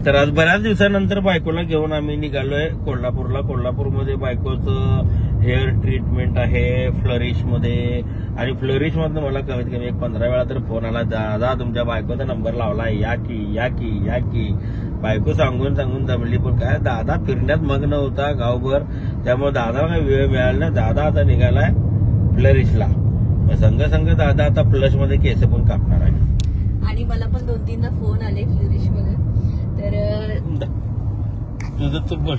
तर आज बऱ्याच दिवसानंतर बायकोला घेऊन आम्ही निघालोय कोल्हापूरला. कोल्हापूरमध्ये बायकोचं हेअर ट्रीटमेंट आहे फ्लरिश मध्ये, आणि फ्लरिश मधनं मला कमीत कमी 15 वेळा तर फोन आला, दादा तुमच्या बायकोचा नंबर लावला, या की. बायको सांगून जमली, पण काय दादा फिरण्यात मग्न होता गावभर, त्यामुळे दादा काही वेळ मिळाला नाही. दादा आता निघालाय फ्लरिशला. संघ दादा आता फ्लश मध्ये केस पण कापणार आहे. आणि मला पण 2-3दा फोन आले फ्लरिश मध्ये. तर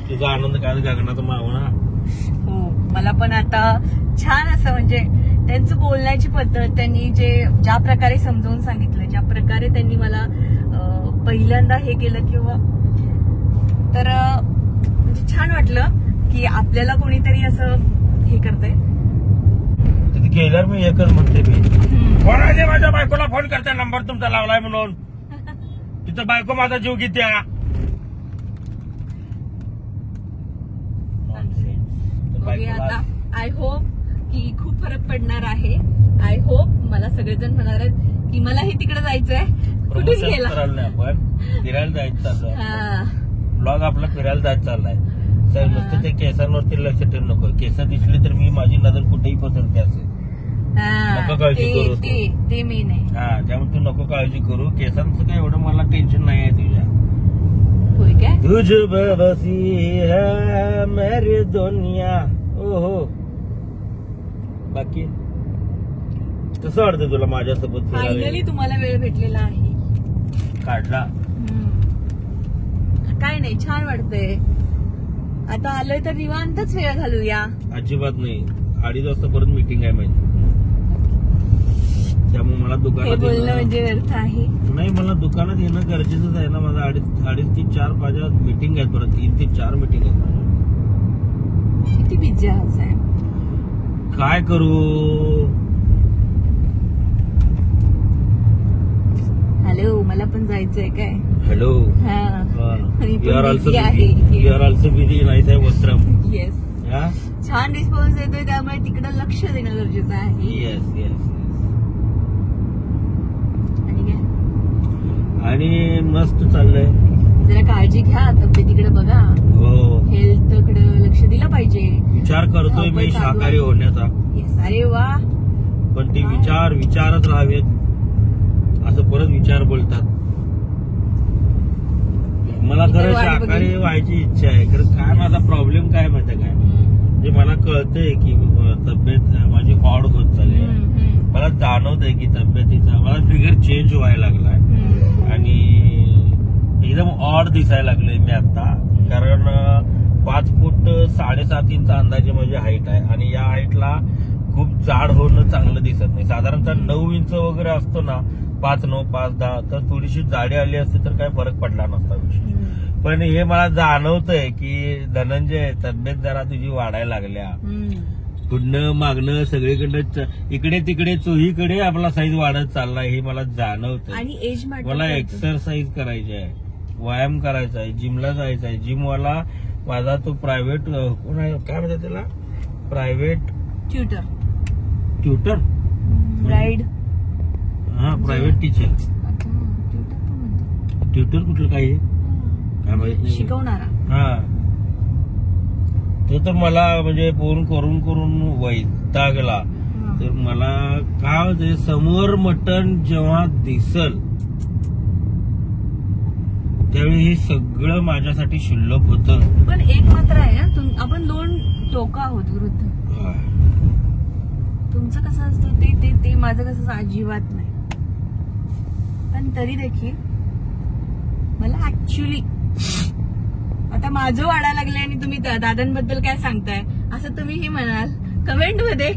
तुझा आनंद काय गगनाचा मावळा. हो, मला पण आता छान असं म्हणजे त्यांचं बोलण्याची पद्धत, त्यांनी ज्या प्रकारे समजावून सांगितलं, ज्या प्रकारे त्यांनी मला पहिल्यांदा हे केलं किंवा तर म्हणजे छान वाटलं की आपल्याला कोणीतरी असं हे करतंय. तिथे गेल्यावर मी एकच म्हणते, कोण आहे माझ्या बायकोला फोन करते, नंबर तुमचा लावलाय म्हणून. तिथं बायको माझा जीव किती आता आय होप की खूप फरक पडणार आहे. आय होप मला सगळेजण म्हणणार आहेत की मलाही तिकडे जायचंय. कुठून गेला आपण फिरायला जायचं चाललंय, ब्लॉग आपला फिरायला जायचं चाललाय. तर नुसतं ते केसांवरती लक्ष ठेवू नको. केस दिसली तर मी माझी नजर कुठेही पसरते असेल, नको काळजी करू. ते मी नाही. त्यामुळे तू नको काळजी करू. केसांचं काय एवढं मला टेन्शन नाही आहे तुझ्या. होय काय? तुझ बसी है मेरी दुनिया. ओहो, बाकी कसं वाटतं तुला माझ्यासोबत? फायनली तुम्हाला वेळ भेटलेला आहे, काढला. काय नाही, छान वाटतंय. आता आलोय तर निवांतच वेळ घालूया. अजिबात नाही. 2:30 वाजता परत मीटिंग आहे माहिती, त्यामुळे मला दुकानात बोलणं म्हणजे व्यर्थ आहे. नाही, मला दुकानात येणं गरजेचंच आहे ना. माझा 2:30 ते 4 माझ्या मीटिंग आहेत, परत 3 ते 4 मीटिंग आहेत. किती बिझी आहात साहेब? काय करू. हॅलो, मला पण जायचंय काय? Hello, you are also busy नाही साहेब वस्त्रम. येस, छान रिस्पॉन्स येतोय, त्यामुळे तिकडे लक्ष देणं गरजेचं आहे. येस. आणि काय? आणि मस्त चाललंय. जरा काळजी घ्या, तब्येतीकडे बघा. हो, हेल्थकडे लक्ष दिलं पाहिजे. विचार करतोय मी शाकाहारी होण्याचा. येस, अरे वा. पण ते विचारच राहावेत, असं परत विचार बोलतात. मला खरं शाकाहारी व्हायची इच्छा आहे. खरं काय माझा प्रॉब्लेम काय माहिती काय, म्हणजे मला कळतंय की तब्येत माझी ऑड होत चालली आहे. मला जाणवतंय की तब्येतीचा मला फिगर चेंज व्हायला लागलाय आणि एकदम ऑड दिसायला लागलोय मी आता. कारण 5 फूट 7.5 इंच अंदाजे माझी हाईट आहे, आणि या हाईटला खूप जाड होणं चांगलं दिसत नाही. साधारणतः 9 इंच वगैरे असतो ना, 5'9", 5'10", तर थोडीशी जाडी आली असती तर काय फरक पडला नसता. पण हे मला जाणवतंय की धनंजय, तब्येत जरा तुझी वाढायला लागल्या. पुढनं मागणं सगळीकडे, इकडे तिकडे चोहीकडे आपला साईज वाढत चाललाय, हे मला जाणवतंय. आणि एज मला एक्सरसाइज करायची आहे, व्यायाम करायचा आहे, जिमला जायचं आहे. जिमवाला माझा तो प्रायव्हेट कोण आहे, काय म्हणतात त्याला, private tutor guide. Private teacher. Tutor कुठलं काही काय माहित नाही, शिकवणारा. तो तर मला म्हणजे फोन करून वैतागला. तर मला काय होते, समोर मटण जेव्हा दिसल त्यावेळी हे सगळं माझ्यासाठी शिल्लक होतं. पण एक मात्र आहे ना, आपण 2 टोकं आहोत वृद्ध. तुमचं कसं असतं ते माझं कसं अजिबात नाही. पण तरी देखील मला ऍक्च्युली आता माझं वाढायला लागले आणि तुम्ही दादांबद्दल काय सांगताय असं तुम्हीही म्हणाल कमेंट मध्ये.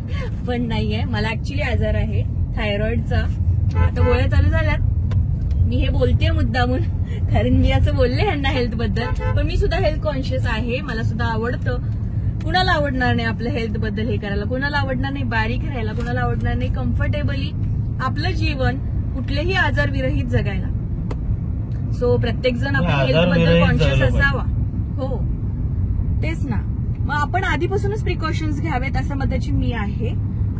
पण नाहीये, मला ऍक्च्युली आजार आहे थायरॉइडचा. आता गोळ्या चालू झाल्यात. मी हे बोलते मुद्दामून कारण मी असं बोलले ह्यांना हेल्थ बद्दल, पण मी सुद्धा हेल्थ कॉन्शियस आहे. मला सुद्धा आवडतं. कुणाला आवडणार नाही आपल्या हेल्थ बद्दल हे करायला, कुणाला आवडणार नाही बारीक राहायला, कुणाला आवडणार नाही कम्फर्टेबली आपलं जीवन कुठलेही आजार विरहित जगायला. सो प्रत्येक जण आपल्या हेल्थ बद्दल कॉन्शियस असावा. हो तेच ना. मग आपण आधीपासूनच प्रिकॉशन्स घ्यावेत असं मताची मी आहे.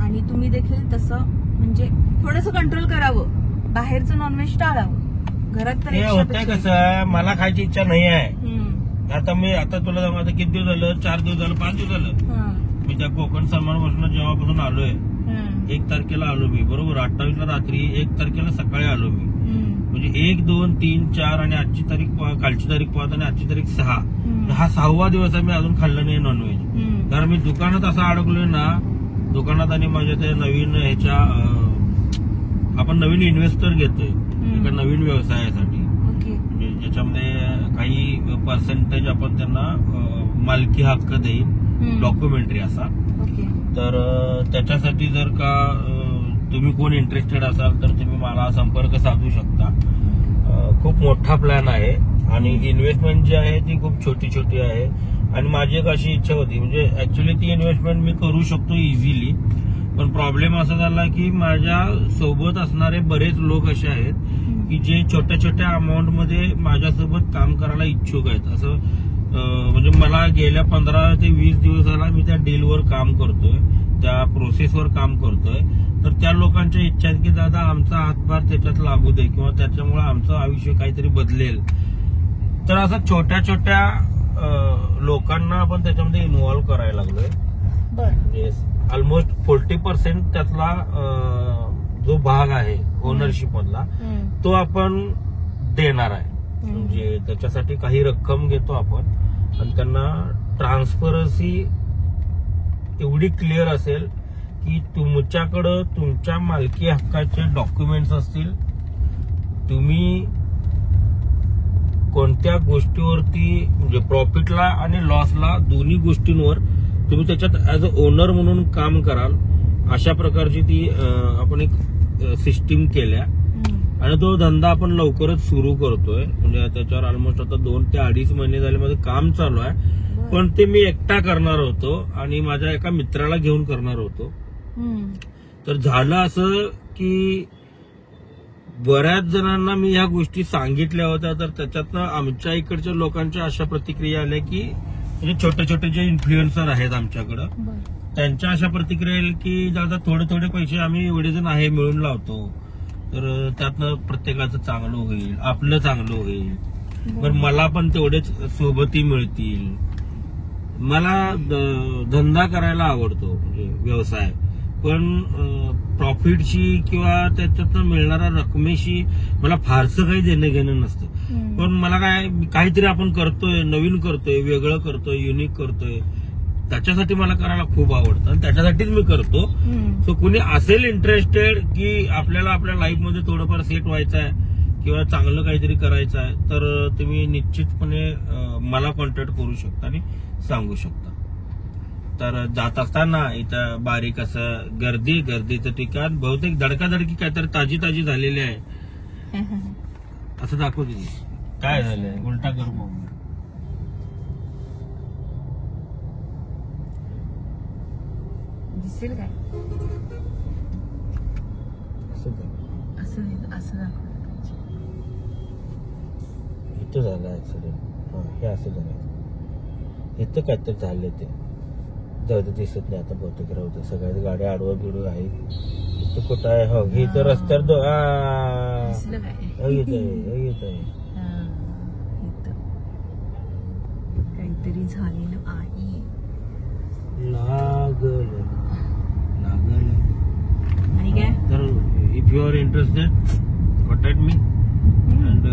आणि तुम्ही देखील तसं म्हणजे थोडंसं कंट्रोल करावं, बाहेरचं नॉनव्हेज टाळावं. घरात तर हे होतंय कसं आहे, मला खायची इच्छा नाही आहे. हम्म. आता तुला सांगू, आता किती दिवस झालं, 4 दिवस झालं, 5 दिवस झालं हा. मी त्या कोकण सन्मानपासून जेव्हापासून आलोय, हम्म. 1 तारखेला आलो मी, बरोबर 28ला रात्री, 1 तारखेला सकाळी आलो मी. हम्म. म्हणजे 1, 2, 3, 4 आणि आजची तारीख, कालची तारीख 5 आणि आजची तारीख 6. हम्म. हा 6वा दिवस आहे मी अजून खाल्लं नाही नॉनव्हेज. हम्म. कारण मी दुकानात असं अडकलोय ना, दुकानात आणि माझ्या ते नवीन ह्याच्या आपण नवीन इन्व्हेस्टर घेतोय एका नवीन व्यवसायासाठी, ओके. म्हणजे ज्याच्यामध्ये काही पर्सेंटेज आपण त्यांना मालकी हक्क देईल, हम्म. डॉक्युमेंटरी असा. ओके. तर त्याच्यासाठी जर का तुम्ही कोण इंटरेस्टेड असाल तर तुम्ही मला संपर्क साधू शकता. खूप मोठा प्लॅन आहे आणि इन्व्हेस्टमेंट जी आहे ती खूप छोटी छोटी आहे. आणि माझी एक अशी इच्छा होती, म्हणजे ऍक्च्युली ती इन्व्हेस्टमेंट मी करू शकतो इझिली, पण प्रॉब्लेम असा झाला की माझ्या सोबत असणारे बरेच लोक असे आहेत की जे छोट्या छोट्या अमाऊंट मध्ये माझ्यासोबत काम करायला इच्छुक आहेत. असं म्हणजे मला गेल्या 15 ते 20 दिवस झाला मी त्या डीलवर काम करतोय, त्या प्रोसेसवर काम करतोय. तर त्या लोकांच्या इच्छा आहेत की दादा आमचा हातभार त्याच्यात लागू दे किंवा त्याच्यामुळे आमचं आयुष्य काहीतरी बदलेल. तर असं छोट्या छोट्या लोकांना आपण त्याच्यामध्ये इन्व्हॉल्व्ह करायला लागलोय. बर. ऑलमोस्ट 40% त्यातला जो भाग आहे ओनरशिप मधला तो आपण देणार आहे. म्हणजे त्याच्यासाठी काही रक्कम घेतो आपण आणि त्यांना ट्रान्सपरन्सी एवढी क्लिअर असेल की तुमच्याकडं तुमच्या मालकी हक्काचे डॉक्युमेंट्स असतील, तुम्ही कोणत्या गोष्टीवरती म्हणजे प्रॉफिटला आणि लॉसला दोन्ही गोष्टींवर तुम्ही त्याच्यात ऍज अ ओनर म्हणून काम कराल, अशा प्रकारची ती आपण एक सिस्टीम केल्या. आणि तो धंदा आपण लवकरच सुरू करतोय. म्हणजे त्याच्यावर ऑलमोस्ट आता 2 ते 2.5 महिने झाले माझं काम चालू आहे, पण ते मी एकटा करणार होतो आणि माझ्या एका मित्राला घेऊन करणार होतो. तर झालं असं की बऱ्याच जणांना मी ह्या गोष्टी सांगितल्या होत्या, तर त्याच्यातनं आमच्या इकडच्या लोकांच्या अशा प्रतिक्रिया आल्या की म्हणजे छोटे छोटे जे इन्फ्लुएन्सर आहेत आमच्याकडं, त्यांच्या अशा प्रतिक्रिया येईल की दादा थोडे थोडे पैसे आम्ही एवढे जण आहे मिळून लावतो, तर त्यातनं प्रत्येकाचं चांगलं होईल, आपलं चांगलं होईल, पण मला पण तेवढेच सोबती मिळतील. मला धंदा करायला आवडतो, म्हणजे व्यवसाय, पण प्रॉफिटशी किंवा त्याच्यातनं मिळणाऱ्या रकमेशी मला फारसं काही देणं घेणं नसतं. पण मला काहीतरी आपण करतोय, नवीन करतोय, वेगळं करतोय, युनिक करतोय, त्याच्यासाठी मला करायला खूप आवडतं आणि त्याच्यासाठीच मी करतो. सो कुणी असेल इंटरेस्टेड की आपल्याला आपल्या लाईफमध्ये थोडंफार सेट व्हायचं आहे किंवा चांगलं काहीतरी करायचं आहे, तर तुम्ही निश्चितपणे मला कॉन्टॅक्ट करू शकता आणि सांगू शकता. तर जात असताना इथं बारीक असं गर्दीचं ठिकाण, बहुतेक धडकाधडकी काहीतरी ताजी झालेली आहे असं दाखवते. काय झालंय, उलटा कर मग. दिसेल काय असं दाखवलं. इथं झालं ऍक्सिडेंट, हे असं झालं, इथं काहीतरी झालं ते जाऊ दे, दिसत नाही आता बहुतेक राहू दे. सगळ्या गाड्या आडवा बिडू आहे. इथं कुठं आहे, हो हे तर रस्त्यावर येत आहे. काहीतरी झालेलं आहे. लागल आणि काय, तर if you are interested contact me. And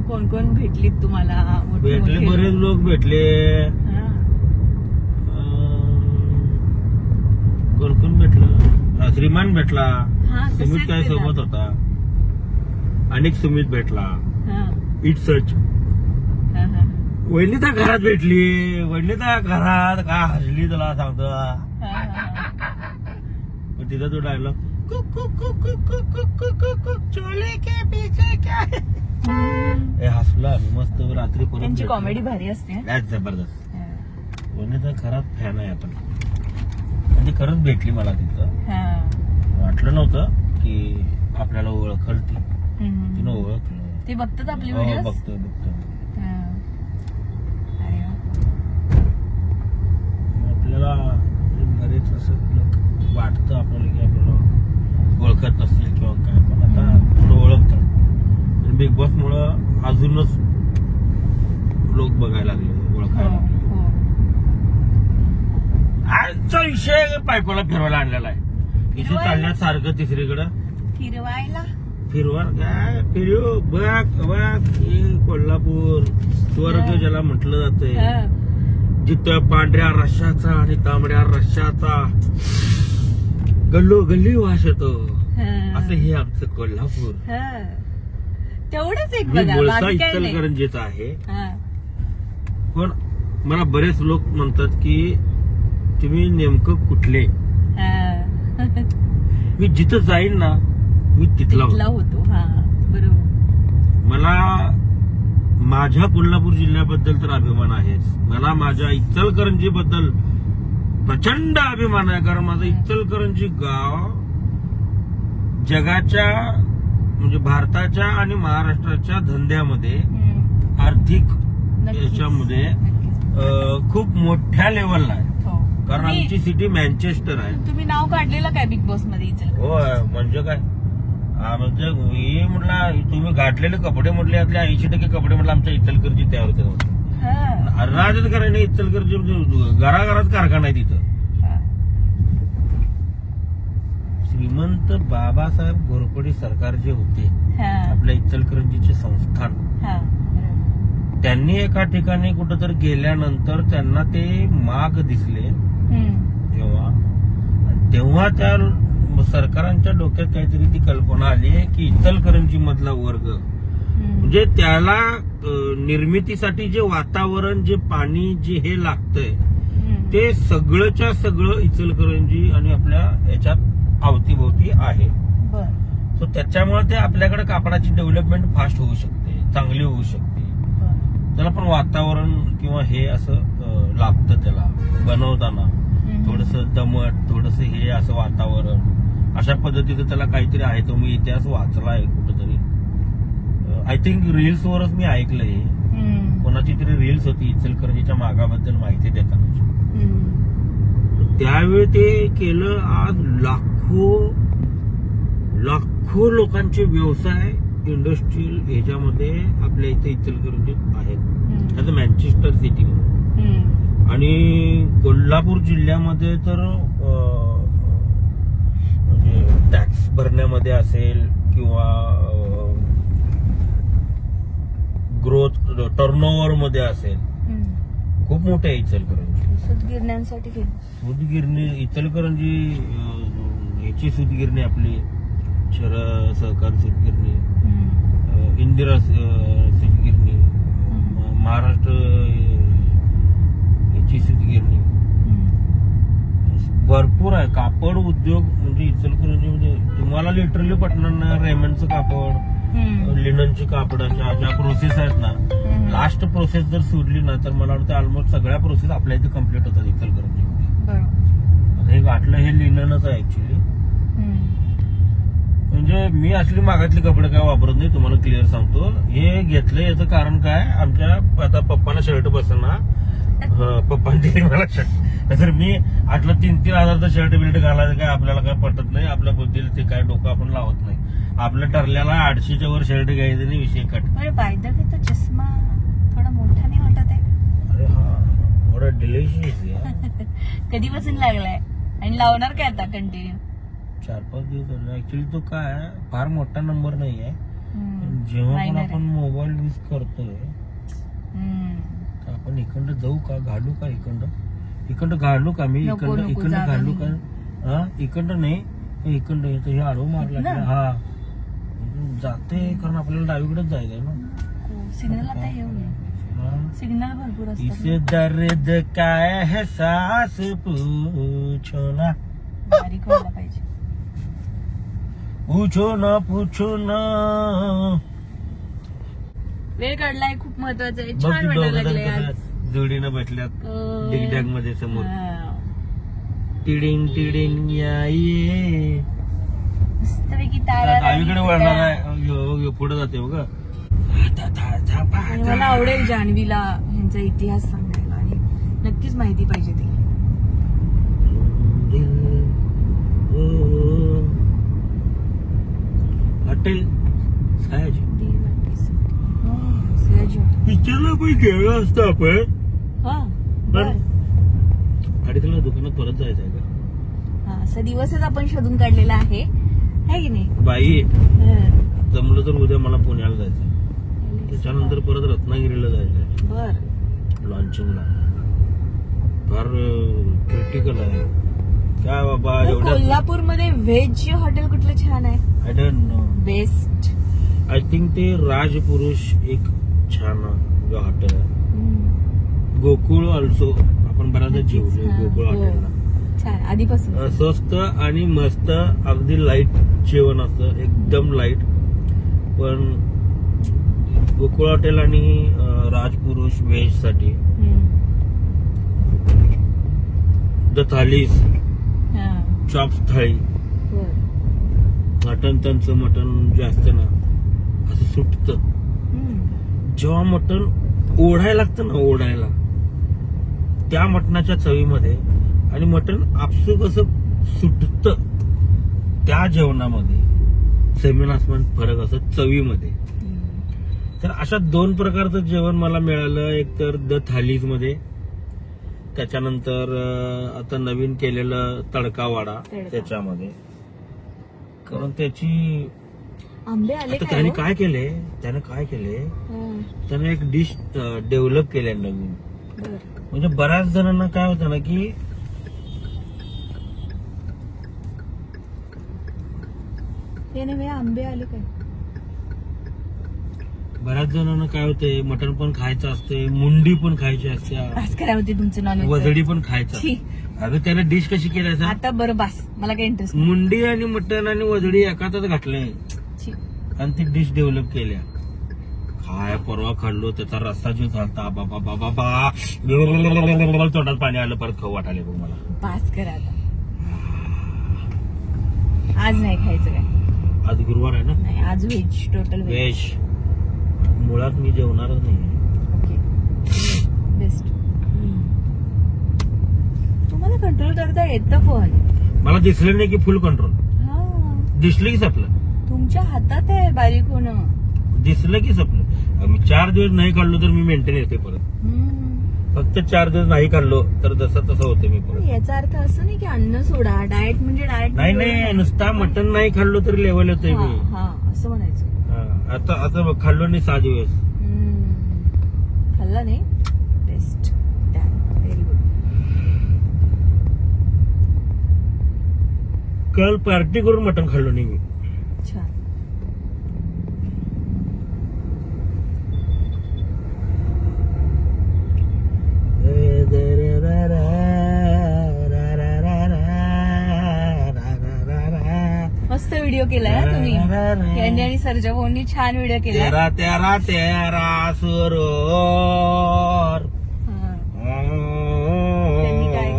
कोण कोण भेटलीत तुम्हाला? भेटले, बरेच लोक भेटले. कोण भेटलं? श्रीमान भेटला, सुमित काय सोबत होता, अनेक सुमित भेटला. इट सच वहिनी तर घरात भेटली, वहिनी तर घरात का हसली तुला सांगतो. तिथं तो डायलॉग चोले के पीछे क्या हसला मस्त रात्री. त्यांची कॉमेडी भारी असते, जबरदस्त. वहिनी तर खराब फॅन आहे आपण. ती खरंच भेटली मला तिथं. वाटलं नव्हतं की आपल्याला ओळखल ती, तिनं ओळखलं. ते बघतात आपली बघतोय. आपल्याला बरेच असं लोक वाटतं आपल्याला की आपल्याला ओळखत नसतील किंवा काय, पण आता ओळखतात. बिग बॉस मुळे अजूनच लोक बघायला लागले, ओळखायला. आजचा विषय बायकोला फिरवायला आणलेला आहे. इथे चालण्यात सारखं तिसरीकडं फिरवा काय फिरू बघ कोल्हापूर स्वर्ग ज्याला म्हटलं जातंय, जिथं पांढऱ्या रश्शाचा आणि तांबड्या रश्शाचा गल्ली वास येतो, असं हे आमचं कोल्हापूर. तेवढंच एक मी बोलता इचलकरंजीच आहे. पण मला बरेच लोक म्हणतात की तुम्ही नेमकं कुठले. मी जिथं जाईन ना मी तिथला होतो. बरोबर. मला माझ्या कोल्हापूर जिल्ह्याबद्दल तर अभिमान आहेच, मला माझ्या इचलकरंजी बद्दल प्रचंड अभिमान आहे. कारण माझं इचलकरंजी गाव जगाच्या म्हणजे भारताच्या आणि महाराष्ट्राच्या धंद्यामध्ये आर्थिक याच्यामध्ये खूप मोठ्या लेवलला आहे. कारण आमची सिटी मँचेस्टर आहे. तुम्ही नाव काढलेलं काय बिग बॉस मध्ये इचलकरंजी? हो म्हणजे काय म्हणजे मी म्हटलं तुम्ही घातलेले कपडे म्हटले यातले 80% कपडे म्हटलं आमच्या इचलकरंजी तयार होते. राजकारण इचलकरंजी म्हणजे घराघरात कारखाना आहे तिथं. श्रीमंत बाबासाहेब घोरपडे सरकार जे होते आपल्या इचलकरंजीचे संस्थान, त्यांनी एका ठिकाणी कुठंतरी गेल्यानंतर त्यांना ते माग दिसले तेव्हा त्या सरकारांच्या डोक्यात काहीतरी ती कल्पना आली की इचलकरंजी मधला वर्ग म्हणजे त्याला निर्मितीसाठी जे वातावरण, जे पाणी, जे हे लागतंय ते सगळंच्या सगळं इचलकरंजी आणि आपल्या याच्यात अवतीभोवती आहे. सो त्याच्यामुळे ते आपल्याकडे कापडाची डेव्हलपमेंट फास्ट होऊ शकते, चांगली होऊ शकते. त्याला पण वातावरण किंवा हे असं लागतं त्याला बनवताना, थोडस दमट, थोडस हे असं वातावरण, अशा पद्धतीचं त्याला काहीतरी आहे. तो मी इतिहास वाचला आहे कुठंतरी, आय थिंक रील्स वरच मी ऐकलंय. कोणाची तरी रील्स होती इचलकरंजीच्या मागाबद्दल माहिती देताना. त्यावेळी ते केलं. आज लाखो लोकांचे व्यवसाय इंडस्ट्रियल ह्याच्यामध्ये आपल्या इथे इचलकरंजीत आहेत, ॲज अ मँचेस्टर सिटी म्हणून. आणि कोल्हापूर जिल्ह्यामध्ये तर म्हणजे टॅक्स भरण्यामध्ये असेल किंवा ग्रोथ टर्नओव्हर मध्ये असेल, खूप मोठे आहे इचलकरंजी. सूतगिरणी इचलकरंजी याची सूतगिरणी आपली सहकार सूतगिरणी, इंदिरा सूतगिरणी, महाराष्ट्र याची सूतगिरणी भरपूर आहे. कापड उद्योग म्हणजे इचलकरंजी म्हणजे तुम्हाला लिटरली पटणार ना, रेमंडचं कापड, लिननची कापडाच्या ज्या प्रोसेस आहेत ना, लास्ट प्रोसेस जर सोडली ना तर मला वाटतं ऑलमोस्ट सगळ्या प्रोसेस आपल्या इथे कम्प्लीट होतात इचलकरंजीमध्ये. हे गाठलं हे लिननच आहे ऍक्च्युली. म्हणजे मी असली मागातली कपडे काय वापरत नाही, तुम्हाला क्लिअर सांगतो. हे घेतलं याचं कारण काय, आमच्या आता पप्पांना शर्ट बसना, पप्पांनी दिली मला शर्ट. तर मी आटलं 3-3 हजारचं शर्ट बिल्ट घालायचं काय आपल्याला काय पटत नाही. आपल्या बुद्धीला ते काय डोकं आपण लावत नाही. आपल्या ठरल्याला 800च्या वर शर्ट घ्यायचं नाही, विषय कट. तो चष्मा थोडा मोठा नाही वाटत आहे? अरे हा थोडा डिलिशियस आहे. कधीपासून लागलाय आणि लावणार काय आता कंटिन्यू? 4-5 दिवस. ऍक्च्युली तो काय फार मोठा नंबर नाही आहे. जेव्हा पण आपण मोबाईल यूज करतोय तर आपण इकडं जाऊ का, घालू का, इकडं घालू का, मी इकडं घालू का, इकडं नाही इकडं येतं. हे आडवं मारला हा जाते, कारण आपल्याला डावीकडेच जायचंय ना. सिग्नल आता हे सिग्नल भरपूर असतात. इसे दर्द काय है सास पूछो ना, बारीक व्हायला पाहिजे. पूछो ना. वेळ काढलाय खूप महत्वाचं आहे. छान वाटायला लागले आज. जोडीनं बसल्यात डिगडॅग मध्ये समोर. टिडिंग टिडिंग ये मस्तपैकी तारा डावीकडे वळणार आहे, पुढे जाते बघा. मला आवडेल जान्हवीला ह्यांचा इतिहास सांगायला आणि नक्कीच माहिती पाहिजे ती. हॉटेल पिक्चरला पण गेलो असतो आपण, हा पण आणि तुला दुकानात परत जायचं आहे का? हा असा दिवसच आपण शोधून काढलेला आहे की नाही बाई? हं. जमलं तर उद्या मला पुण्याला जायचं, त्याच्यानंतर परत रत्नागिरीला जायचंय बर लॉन्चिंगला. फार क्रिटिकल आहे काय बाबा. एवढ्या कोल्हापूरमध्ये व्हेज हॉटेल कुठलं छान आहे? I don't know. Best I think ते राजपुरुष एक छान हॉटेल आहे. गोकुळ ऑल्सो आपण बऱ्याचदा जेवलो गोकुळ हॉटेलला. छान आधीपासून स्वस्त आणि मस्त, अगदी लाईट जेवण असतं, एकदम लाईट. पण गोकुळ हॉटेल आणि राजपुरुष व्हेज साठी द थालीज, चॉप्स थाळी, मटन, त्यांचं मटन जे असतं ना असं सुटतं. जेव्हा मटन ओढायला लागतं ना, ओढायला त्या मटणाच्या चवीमध्ये आणि मटन आपसूक असं सुटतं त्या जेवणामध्ये जमीन आसमान फरक असं चवीमध्ये. तर अशा 2 प्रकारचं जेवण मला मिळालं. एक तर द थालीज मध्ये, त्याच्यानंतर आता नवीन केलेलं तडकावाडा त्याच्यामध्ये. कारण त्याची आंबे आले आता त्याने काय केले, त्याने एक डिश डेव्हलप केली नवीन. म्हणजे बऱ्याच जणांना काय होतं ना की आंबे आले काय, बऱ्याच जणांना काय होतंय, मटण पण खायचं असते, मुंडी पण खायची असते, काय होते तुमचं नॉनव्हेज, वजडी पण खायचं. अगं त्याने डिश कशी केली आता बरं बस, मला काय इंटरेस्ट. मुंडी आणि मटण आणि वजडी एकातच घातले आणि ती डिश डेव्हलप केल्या. काय परवा खाल्लो, त्याचा रस्ता जो झालता बाबा बाबा बा, तोंडात पाणी आलं, परत खाऊ वाटाले बघ मला. पास करा आता. आज नाही खायचं काय? आज गुरुवार आहे ना? नाही, आज व्हेज, टोटल व्हेज. मुळात मी जेवणारच नाही. Okay, best. तुम्हाला कंट्रोल करता येतं पण. मला दिसलं नाही की फुल कंट्रोल. दिसलं की सपलं. तुमच्या हातात आहे बारीक होणं. दिसलं की सपलं. मी 4 दिवस नाही खाल्लो तर मी मेंटेन येते परत. फक्त 4 दिवस नाही खाल्लो तर जसं तसं होते मी परत. याचा अर्थ असं नाही की अन्न सोडा, डाएट म्हणजे डाएट नाही, नुसता मटण नाही खाल्लो तरी लेवल येतोय मी. असं म्हणायचं. आता खाल्लो नाही 6 दिवस. खाल्ला नाही, बेस्ट, व्हेरी गुड. काल पार्टी करून मटण खाल्लो नाही मी. छान. मस्त व्हिडिओ केलाय तुम्ही, यांनी आणि सर्जा भाऊंनी छान व्हिडिओ केलाय. तेरा सुरोर. त्यांनी काय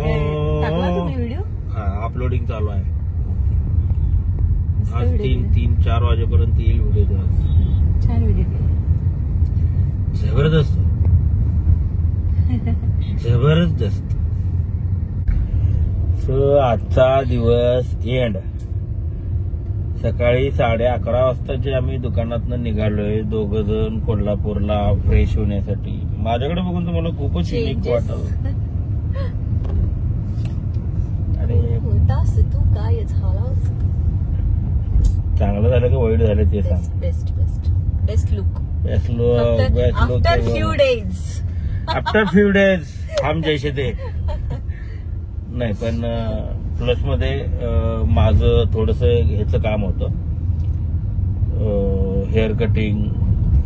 टाकला तुम्ही व्हिडिओ? अपलोडिंग चालू आहे. आज 3-4 वाजेपर्यंत येईल व्हिडिओ. छान व्हिडिओ केला, जबरदस्त जबरदस्त. सो आजचा दिवस एंड. सकाळी 11:30 वाजताचे आम्ही दुकानातनं निघालोय 2 जण कोल्हापूरला फ्रेश होण्यासाठी. माझ्याकडे बघून तुम्हाला खूपच युनिक वाटलं. आणि चांगलं झालं का वाईट झालं ते सांग. Best look after few days हम जैसे ते. नाही पण प्लस मध्ये माझं थोडस ह्याचं काम होतं, हेअर कटिंग,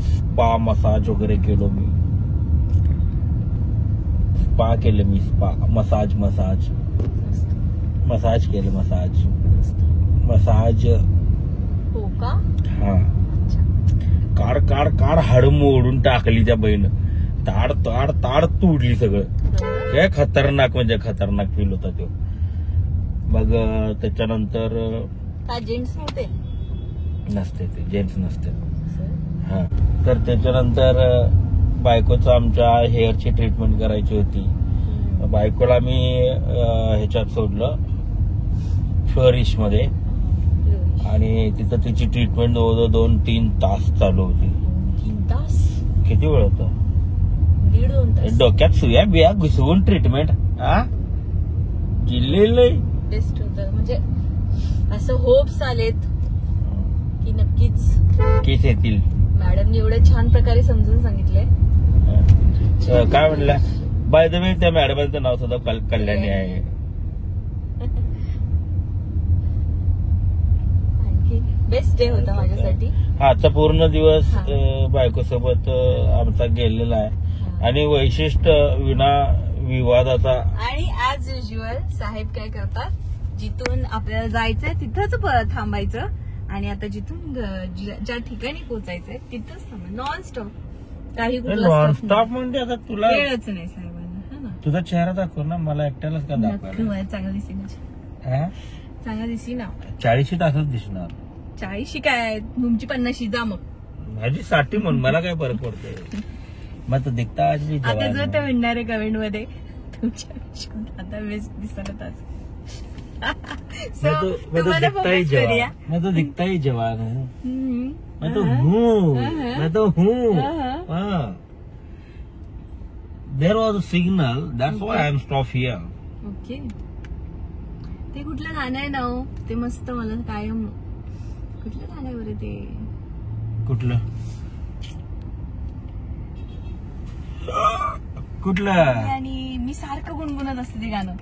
स्पा मसाज वगैरे केलो मी. स्पा केलं मी, स्पा मसाज केलं, मसाज. हो का? हा. काढ हाड मोडून टाकली त्या बाईनं. ताड तोडली सगळं. काय खतरनाक, म्हणजे खतरनाक फील होता तो. मग त्याच्यानंतर जेंट्स नसते, ते जेंट्स नसते. हा. तर त्याच्यानंतर बायकोचं आमच्या हेअरची ट्रीटमेंट करायची होती. बायकोला मी ह्याच्यात सोडलं, फ्लोरिश मध्ये, आणि तिथं तिची ट्रीटमेंट जवळजवळ 2-3 तास चालू होती. 3 तास? किती वेळ होता? 1.5-2 तास डोक्यात सुया बिया घुसवून ट्रीटमेंट जिल्ले टेस्ट होतं. म्हणजे असं होप्स आलेत की नक्कीच केस येतील. मॅडमनी एवढे छान प्रकारे समजून सांगितले. काय म्हणलं बाय द वे त्या मॅडमांचं नाव सुद्धा कल्याणी आहे. आणखी बेस्ट डे होता माझ्यासाठी. आजचा पूर्ण दिवस बायकोसोबत आमचा गेलेला आहे आणि वैशिष्ट्य विना विवादाचा. आणि ऍज युज्युअल साहेब काय करतात, जिथून आपल्याला जायचंय तिथंच थांबायचं आणि आता जिथून ज्या ठिकाणी पोहोचायचंय तिथंच थांबायचं. नॉनस्टॉप. काही नॉनस्टॉप म्हणजे आता तुला वेळच नाही साहेबांना. हा ना, तुझा चेहरा दाखव ना मला एकट्यालाच का दाखवायला. चांगला दिसी ना, चांगला दिसी ना. 40 तासच दिसणार. 40 काय तुमची 50 जा मग. माझी 60 म्हणून मला काय फरक पडतोय. मग तो दिखता आता जर ते म्हणणार आहे कमेंट मध्ये तुमच्या आता बेस्ट दिसत तास. मैं तो दिखता ही जवान हूँ. मैं तो हूँ. There was a signal that's why I am stop here. Okay. ते कुठलं गाणं आहे ना हो, ते मस्त मला कायम. कुठलं गाणं आहे बरं ते. कुठलं आणि मी सारखं गुणगुणत असते ते गाणं.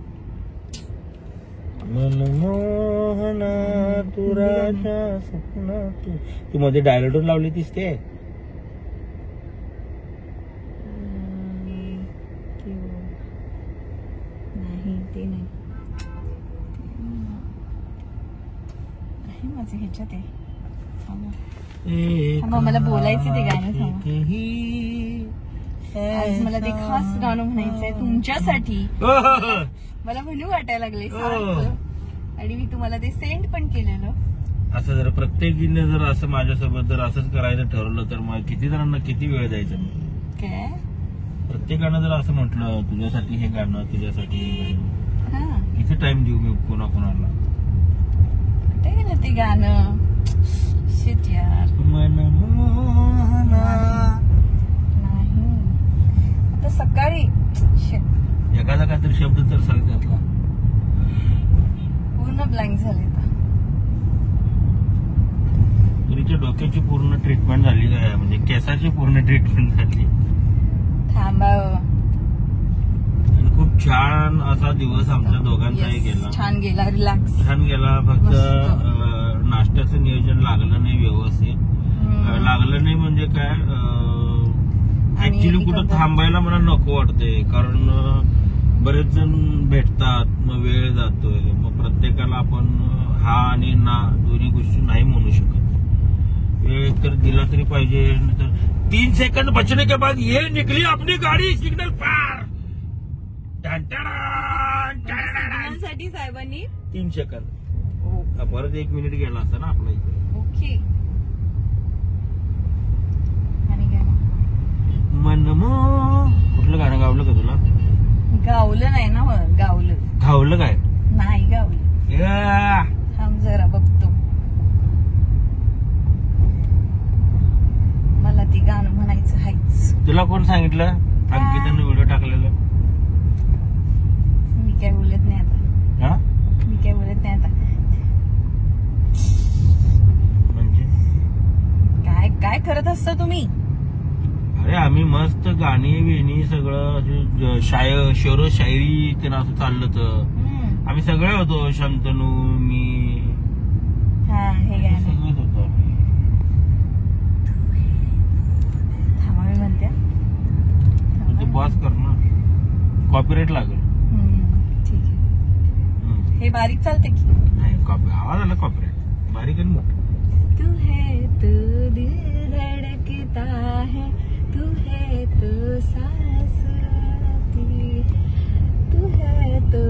मनमोहना तुराच्या स्वप्न तू मध्ये डायलॉग लावली तीस ते. नाही ते नाही माझं ह्याच्यात आहे. मला बोलायचं ते गाणं. आज मला ते खास गाणं म्हणायचंय तुमच्यासाठी. मला म्हणू वाटायला लागले आणि मी तुम्हाला ते सेंड पण केलेलं. असं जर प्रत्येकीने जर असं माझ्यासोबत जर असंच करायचं ठरवलं तर मग किती जणांना किती वेळ द्यायचा. काय प्रत्येकानं जर असं म्हटलं तुझ्यासाठी हे गाणं तुझ्यासाठी हे गाणं किती टाइम देऊ मी कोणाकोणाला. कुठे गेलं ते गाणं. शिट यार. मनमोहना नाही आता सकाळी एखादा काहीतरी शब्द तर सांग त्यातला. पूर्ण ब्लँक झाले. तुरीच्या डोक्याची पूर्ण ट्रीटमेंट झाली काय म्हणजे केसाची पूर्ण ट्रीटमेंट झाली. थांबा. खूप छान असा दिवस आमच्या दोघांचाही गेला. छान गेला. रिलॅक्स छान गेला. फक्त नाश्त्याचं नियोजन लागलं नाही व्यवस्थित. लागलं नाही म्हणजे काय ऍक्च्युली कुठं थांबायला मला नको वाटतंय. कारण बरेच जण भेटतात मग वेळ जातोय. मग प्रत्येकाला आपण हा आणि ना दोन्ही गोष्टी नाही म्हणू शकत. वेळ तर दिला तरी पाहिजे. 3 सेकंड बचने के बाद ये निकली अपनी गाडी सिग्नल पार. साठी साहेबांनी 3 सेकंद परत 1 मिनिट गेला असता ना आपला इथे. ओके. आणि काय मनमो कुठलं गाणं गावलं का तुला. गावलं नाही ना. गावलं. गावलं काय नाही गावलं. थांब जरा बघतो. मला ती गाणं म्हणायचं आहेच. तुला कोण सांगितलं. अंकितानं व्हिडिओ टाकलेलं. मी काय बोलत नाही आता. मी काय बोलत नाही आता. म्हणजे काय काय करत असता तुम्ही. अरे आम्ही मस्त गाणी वेणी सगळं शेरो शायरी त्यांना असं चाललं तर आम्ही सगळे होतो. शंतनू मी हे गाणं सगळंच होतो. थांबा मी म्हणते. बॉस कर ना कॉपीराईट लागेल. ठीक आहे. हे बारीक चालते की नाही. आवाज आला कॉपीराईट बारीक आणि मोठं. तू है तू दिल धड़कता है. तू है तो सांस आती. तू है तो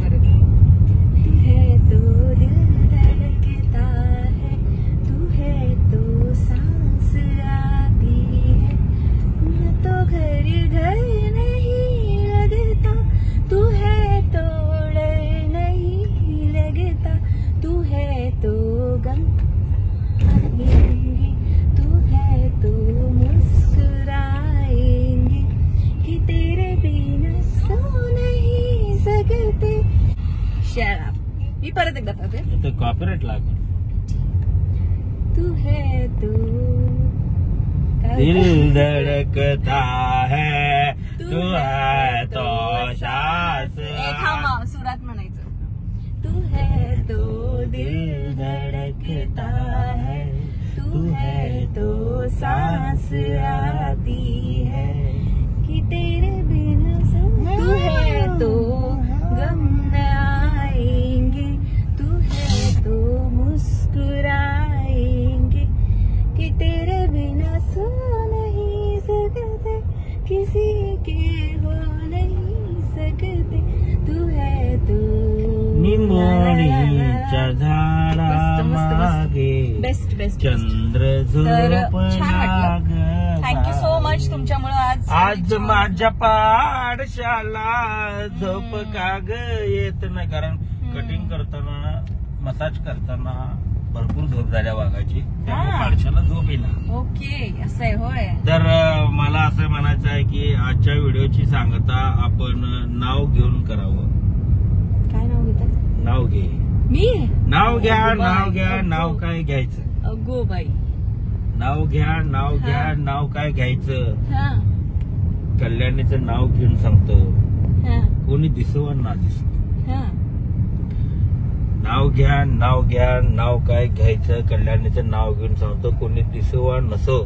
परत. तू है तो दिल धड़कता है. तू है तो सांस आती है. न तो घर घर नहीं लगता. तू है तो डर नहीं लगता. तू है तो गम परत एकदा करते. ते कॉपीराइट लागेल. तू है तू दिल धडकता है तू है तो सांस. सुरात म्हणायचं. तू है तो दिल धडकता है तू है तो सांस आती है कि तेरे बिना तू है तो गम न आएंगे तू है तो मुस्कुराएंगे कि तेरे बिना सो नहीं सकते किसी के हो नहीं सकते तू है तो. निंबोणीच्या झाडा मागे बेस्ट बेस्ट चंद्र झोपला. थँक्यू सो मच तुमच्यामुळे आज माझ्या पाडशाला झोप का ग येत नाही. कारण कटिंग करताना मसाज करताना भरपूर झोप झाल्या वाघाची, त्यामुळे पाडशाला झोप येणार. ओके असं आहे होय. तर मला असं म्हणायचं आहे की आजच्या व्हिडिओची सांगता आपण नाव घेऊन करावं. काय नाव घेतात? नाव घे. मी नाव घ्या. नाव घ्या. नाव काय घ्यायचं? अगो बाई. नाव घ्या. नाव घ्या. नाव काय घ्यायचं? हा कल्याणीचं नाव घेऊन सांगतो. हा कोणी दिसव ना दिसो. हा नाव घ्या. नाव घ्या. नाव काय घ्यायचं? कल्याणीचं नाव घेऊन सांगतो. कोणी दिसवा नसो.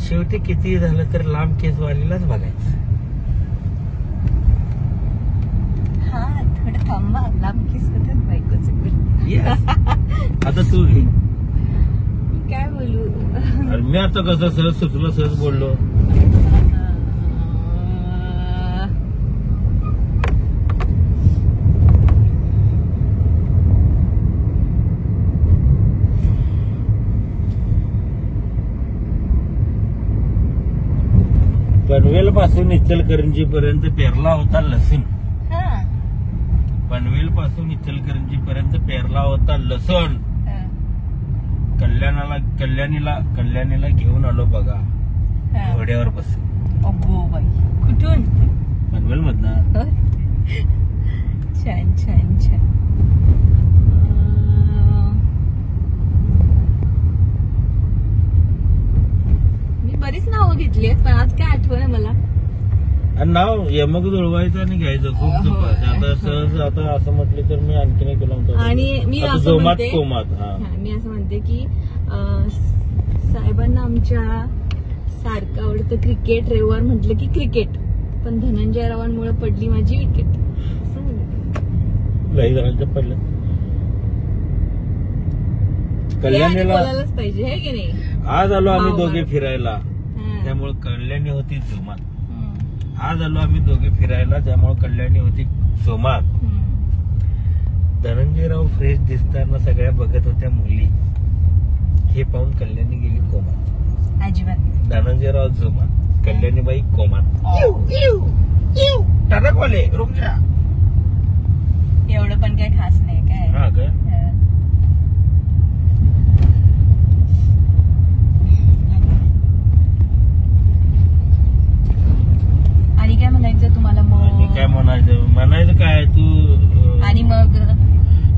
शेवटी किती झालं तर लांब केसवालीलाच बघायचं. हा थोडं थांबा. लांब किस होतात बायकोचं. आता तू घे. काय बोलू? अरे मी आता कसं सहज सुचलं सहज बोललो. पनवेल पासून इचलकरंजी पर्यंत पेरला होता लसूण. पनवेल पासून इचलकरंजी पर्यंत पेरला होता लसूण. कल्याणीला घेऊन आलो बघा घोड्यावर बसून. अगो बाई. कुठून? पनवेल मधनं. छान छान छान. मी बरीच नावं घेतली आहेत पण आज काय आठवण आहे मला. नाव यमक जुळवायचं आणि घ्यायचं खूप सोपं. आता सहज आता असं म्हटलं तर मी आणखीन एक म्हणतो. आणि मी असं जोमात म्हणते कोमात. मी असं म्हणते की साहेबांना आमच्या सारखं आवडतं क्रिकेट. रविवार म्हटलं की क्रिकेट. पण धनंजय रावांमुळे पडली माझी विकेट. काही जणांच्या पडलं. कल्याणीला बोलायलाच पाहिजे हे की नाही. आज आलो आम्ही दोघे फिरायला त्यामुळे कल्याणी होती जोमात. आज आलो आम्ही दोघे फिरायला त्यामुळे कल्याणी होती जोमात. धनंजयराव फ्रेश दिसताना सगळ्या बघत होत्या मुली. हे पाहून कल्याणी गेली कोमात. अजिबात. धनंजयराव जोमात. कल्याणीबाई कोमात. टरकवाले रुक जा. एवढं पण काय खास नाही काय. हा काय. आणि काय म्हणायचं तुम्हाला मग? काय म्हणायचं काय तू. आणि मग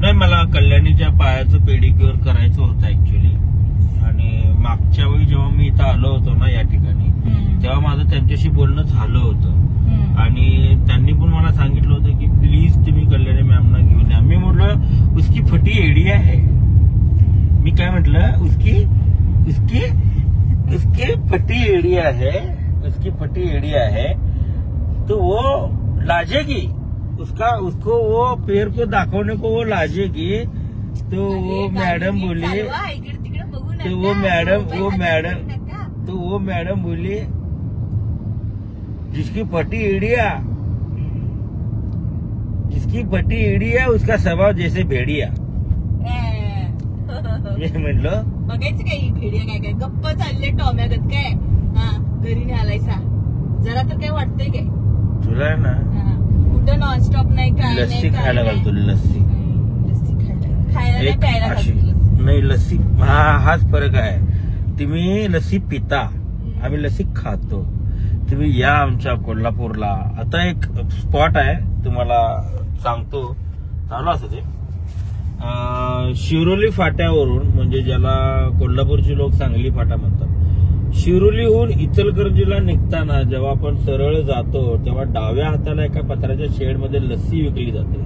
नाही मला कल्याणीच्या पायाचं पेडिक्युअर करायचं होतं ऍक्च्युली. आणि मागच्या वेळी जेव्हा मी इथं आलो होतो ना या ठिकाणी तेव्हा माझं त्यांच्याशी बोलणं झालं होतं. आणि त्यांनी पण मला सांगितलं होतं की प्लीज तुम्ही कल्याणी मॅमना घेऊन या. मी म्हटलं उसकी फटी एडिया है. मी काय म्हटलं उसकी फटी एडिया है. उसकी फटी एडिया है तो वो लाजेगी. उसको वो पैर को दाखवने को वो लाजेगी. तो वो मैडम बोली तो वो मैडम बोली जिसकी फटी एडिया उसका स्वभाव जैसे भेड़िया. म्हणलं बघायचं काय भेडिया काय काय गप्प चालले टॉम्यागत काय. घरी नाही आलायसा जरा तर काय वाटतंय काय तुला ना. कुठं नॉनस्टॉप नाही काय लस्सी खायला घालतो. लस्सी खायला प्यायला नाही लस्सी. हाच फरक आहे. तुम्ही लस्सी पिता आम्ही लस्सी खातो. तुम्ही या आमच्या कोल्हापूरला. आता एक स्पॉट आहे तुम्हाला सांगतो, चालू असं ते. शिरोली फाट्यावरून, म्हणजे ज्याला कोल्हापूरची लोक सांगली फाटा म्हणतात, शिरोलीहून इचलकरंजीला निघताना जेव्हा आपण सरळ जातो तेव्हा डाव्या हाताला एका पत्र्याच्या शेडमध्ये लस्सी विकली जाते.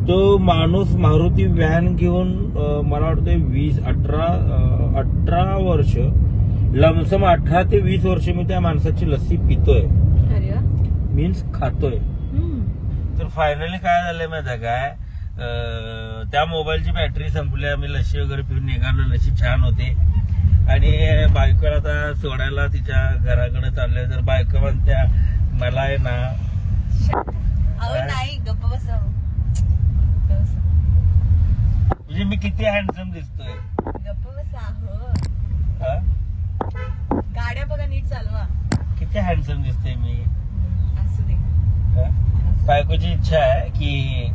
तो माणूस मारुती व्हॅन घेऊन मला वाटतं 18 वर्ष, लमसम 18 ते 20 वर्ष मी त्या माणसाची लस्सी पितोय, मीन्स खातोय. तर फायनली काय झालंय माहिती काय, त्या मोबाईलची बॅटरी संपली, आम्ही लस्सी वगैरे पिऊन निघालो, लस्सी छान होते. आणि बायकोला आता सोडायला तिच्या घराकडे चाललंय, तर बायको म्हणत्या मला आहे ना, नाही गप्प बसाव, म्हणजे मी किती हँडसम दिसतोय, गप्प बसा. हा? गाड्या बघा नीट चालवा, किती हँडसम दिसतोय मी. असू दे. हा? बायकोची इच्छा आहे की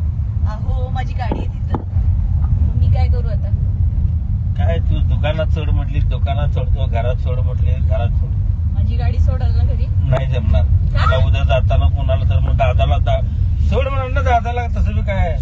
अहो माझी गाडी आहे तिथं, मी काय करू आता. काय तू दुकानात सोड म्हटली, दुकानात सोडतो, घरात सोड म्हटली, घरात सोड. माझी गाडी सोडाल ना घरी, नाही जमणार. आता उद्या जाताना कोणाला तर मग दादाला सोड म्हणाल ना दादाला, तसं बी काय